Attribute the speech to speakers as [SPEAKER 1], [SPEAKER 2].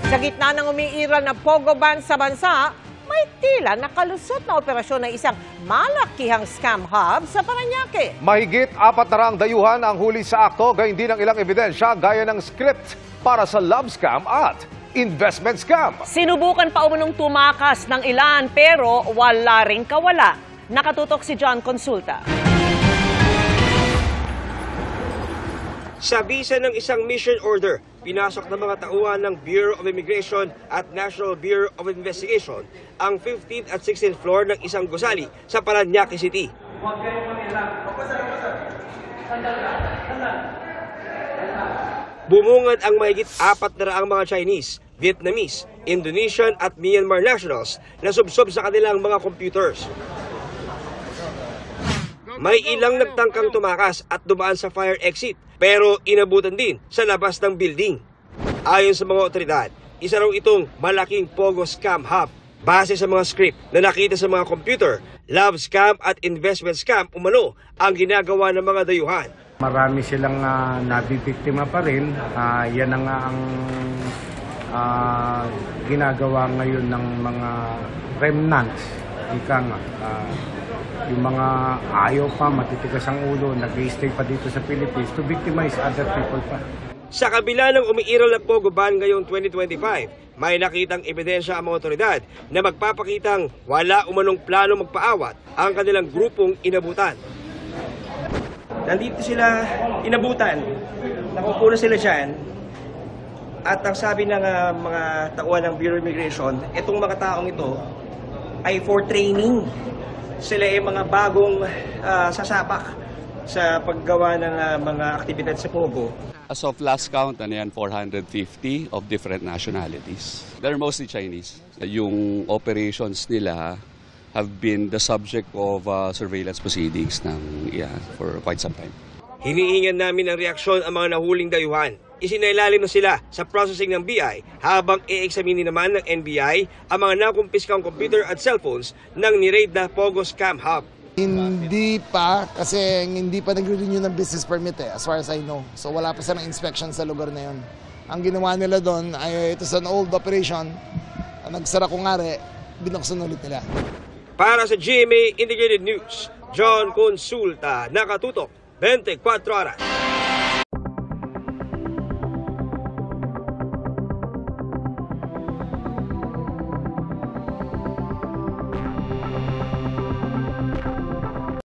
[SPEAKER 1] Sa gitna ng umiiral na pogo ban sa bansa, may tila nakalusot na operasyon ng isang malakihang scam hub sa Parañaque.
[SPEAKER 2] Mahigit 400 dayuhan ang huli sa akto, gayon din ang ilang ebidensya gaya ng script para sa love scam at investment scam.
[SPEAKER 3] Sinubukan pa umunong tumakas ng ilan pero wala ring kawala. Nakatutok si John Consulta.
[SPEAKER 4] Sa bisa ng isang mission order, pinasok ng mga tauhan ng Bureau of Immigration at National Bureau of Investigation ang 15th at 16th floor ng isang gusali sa Parañaque City. Bumungad ang mahigit 400 mga Chinese, Vietnamese, Indonesian at Myanmar nationals na subsob sa kanilang mga computers. May ilang nagtangkang tumakas at dumaan sa fire exit pero inabutan din sa labas ng building. Ayon sa mga otoridad, isa raw itong malaking pogo scam hub. Base sa mga script na nakita sa mga computer, love scam at investment scam umano ang ginagawa ng mga dayuhan.
[SPEAKER 5] Marami silang nabibiktima pa rin. Yan ang ginagawa ngayon ng mga remnants. Ika nga, yung mga ayaw pa, matitigas ang ulo, nag-i-stay pa dito sa Philippines to victimize other people pa.
[SPEAKER 4] Sa kabila ng umiiral na pogo ban ngayong 2025, may nakitang ebidensya ang mga otoridad na magpapakitang wala umanong plano magpaawat ang kanilang grupong inabutan.
[SPEAKER 6] Nandito sila inabutan, nakupula sila dyan, at ang sabi ng mga tauhan ng Bureau of Immigration, itong mga taong ito ay for training. Sila ay mga bagong sasabak sa paggawa ng mga aktibidad sa Pogo.
[SPEAKER 7] As of last count, 450 of different nationalities. They're mostly Chinese. Yung operations nila have been the subject of surveillance proceedings for quite some time.
[SPEAKER 4] Hinihingan namin ng reaksyon ang mga nahuling dayuhan. Isinailalim na sila sa processing ng BI habang i-examine naman ng NBI ang mga nakumpiskang computer at cellphones ng ni-raid na Pogo Scam Hub.
[SPEAKER 8] Hindi pa, kasi hindi pa nag-renew ng business permit as far as I know. So wala pa silang inspection sa lugar na yun. Ang ginawa nila doon ay ito sa old operation, nagsara kungari, binuksan ulit nila.
[SPEAKER 4] Para sa GMA Integrated News, John Consulta, nakatutok 24 oras.